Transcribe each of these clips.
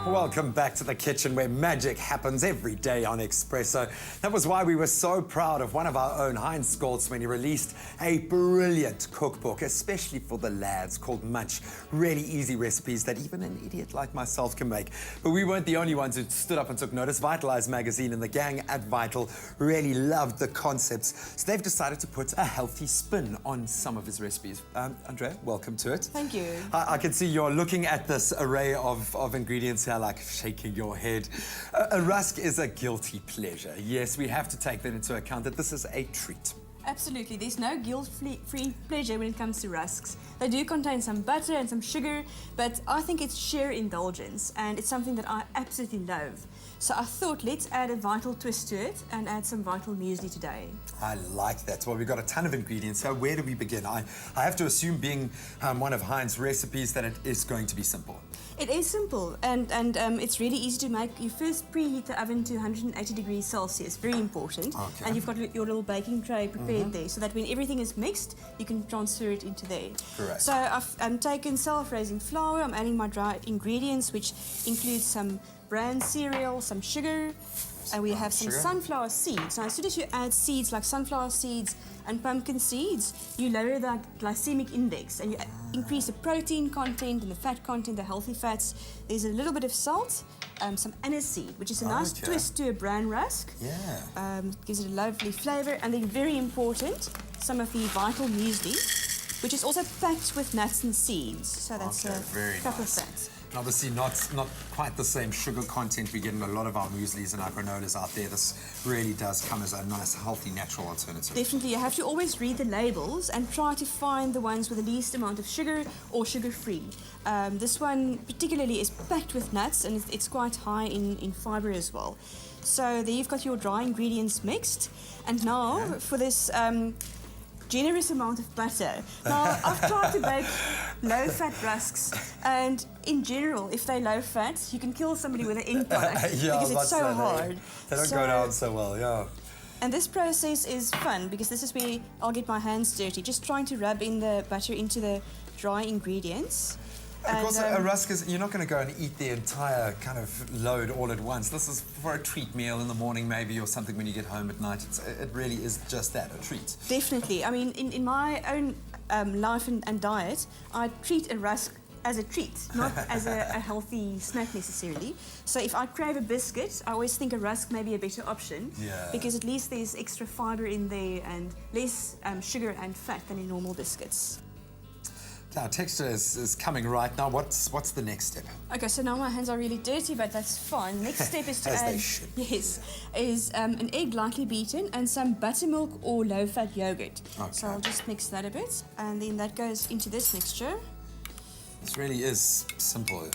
Welcome back to the kitchen where magic happens every day on Espresso. That was why we were so proud of one of our own, Heinz Scholz, when he released a brilliant cookbook, especially for the lads, called Munch. Really easy recipes that even an idiot like myself can make. But we weren't the only ones who stood up and took notice. Vitalize magazine and the gang at Vital really loved the concepts, so they've decided to put a healthy spin on some of his recipes. Andrea, welcome to it. Thank you. I can see you're looking at this array of ingredients here, like shaking your head. A rusk is a guilty pleasure. Yes, we have to take that into account, that this is a treat. Absolutely. There's no guilt-free pleasure when it comes to rusks. They do contain some butter and some sugar, but I think it's sheer indulgence, and it's something that I absolutely love. So I thought, let's add a Vital twist to it and add some Vital muesli today. I like that. Well, we've got a ton of ingredients. So where do we begin? I have to assume, being one of Heinz' recipes, that it is going to be simple. It is simple, and it's really easy to make. You first preheat the oven to 180 degrees Celsius, very important. Okay. And you've got your little baking tray prepared there, so that when everything is mixed, you can transfer it into there. Correct. So I've taken self-raising flour. I'm adding my dry ingredients, which includes some bran cereal, some sugar, and we have some sunflower seeds. Now, as soon as you add seeds like sunflower seeds and pumpkin seeds, you lower the glycemic index and you increase the protein content and the fat content, the healthy fats. There's a little bit of salt, some aniseed, which is a nice twist to a bran rusk. Yeah. Gives it a lovely flavour. And then, very important, some of the Vital muesli, which is also packed with nuts and seeds. So that's a couple of that. And obviously not quite the same sugar content we get in a lot of our mueslis and our granolas out there. This really does come as a nice, healthy, natural alternative. Definitely. You have to always read the labels and try to find the ones with the least amount of sugar or sugar-free. This one particularly is packed with nuts, and it's quite high in fibre as well. So there you've got your dry ingredients mixed. And now for this generous amount of butter. Now, I've tried to bake low-fat rusks, and in general, if they're low-fat, you can kill somebody with an end product because it's so hard. They don't go down so well, yeah. And this process is fun because this is where I'll get my hands dirty, just trying to rub in the butter into the dry ingredients. Of course, a rusk is, you're not going to go and eat the entire kind of load all at once. This is for a treat meal in the morning maybe, or something when you get home at night. It really is just that, a treat. Definitely. I mean, in my own life and diet, I treat a rusk as a treat, not as a healthy snack necessarily. So if I crave a biscuit, I always think a rusk may be a better option, because at least there's extra fibre in there and less sugar and fat than in normal biscuits. Our texture is coming right now. What's the next step? Okay, so now my hands are really dirty, but that's fine. Next step is to add, an egg lightly beaten and some buttermilk or low-fat yogurt. Okay. So I'll just mix that a bit, and then that goes into this mixture. This really is simple.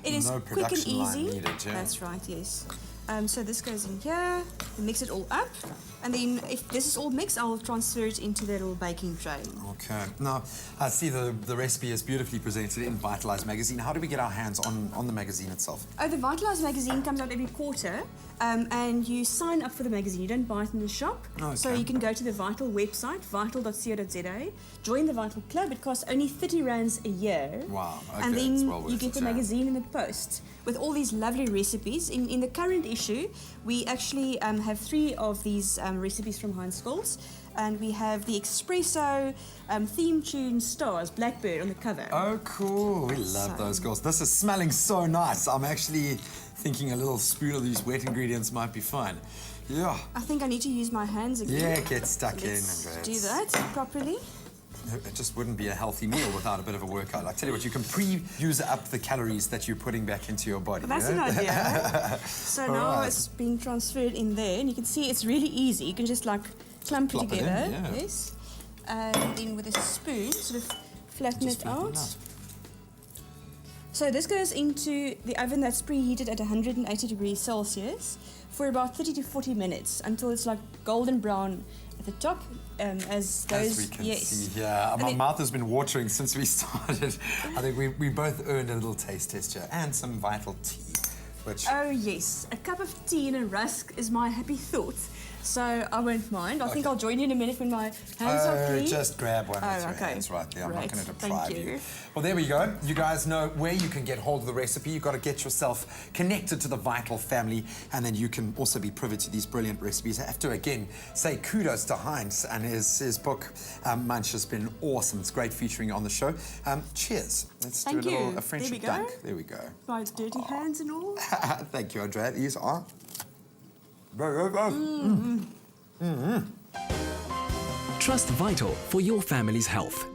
It is quick and easy. Needed, That's right, yes. So this goes in here, mix it all up, and then if this is all mixed, I'll transfer it into the little baking tray. Okay. Now, I see the recipe is beautifully presented in Vitalize magazine. How do we get our hands on the magazine itself? Oh, the Vitalize magazine comes out every quarter, and you sign up for the magazine. You don't buy it in the shop. Okay. So you can go to the Vital website, vital.co.za, join the Vital Club. It costs only 30 rands a year. Wow, okay. And then you get the magazine in the post with all these lovely recipes. In the current issue, we actually have 3 of these recipes from Heinz Scholz, and we have the espresso theme tune stars, Blackbird, on the cover. Oh, cool. We love those girls. This is smelling so nice. I'm actually thinking a little spoon of these wet ingredients might be fine. Yeah. I think I need to use my hands again. Yeah, get stuck in. Let's do that properly. It just wouldn't be a healthy meal without a bit of a workout. I tell you what, you can pre-use up the calories that you're putting back into your body. That's an idea. So now it's being transferred in there, and you can see it's really easy. You can just like clump it together. Yes. And then with a spoon, sort of flatten it out. So this goes into the oven that's preheated at 180 degrees Celsius for about 30 to 40 minutes until it's like golden brown at the top, as we can see here. My mouth has been watering since we started. I think we both earned a little taste test here, and some Vital tea. Oh yes, a cup of tea and a rusk is my happy thought. So I won't mind. I think I'll join you in a minute when my hands are clean. Just grab one with your okay. hands right there. I'm not Great. going to deprive Thank you. you. Well, there we go. You guys know where you can get hold of the recipe. You've got to get yourself connected to the Vital family, and then you can also be privy to these brilliant recipes. I have to, again, say kudos to Heinz and his book, Munch, has been awesome. It's great featuring on the show. Cheers. Let's Thank do you. a friendship There we go. dunk. There we go. My dirty hands and all. Thank you, Andrea. These are... Trust Vital for your family's health.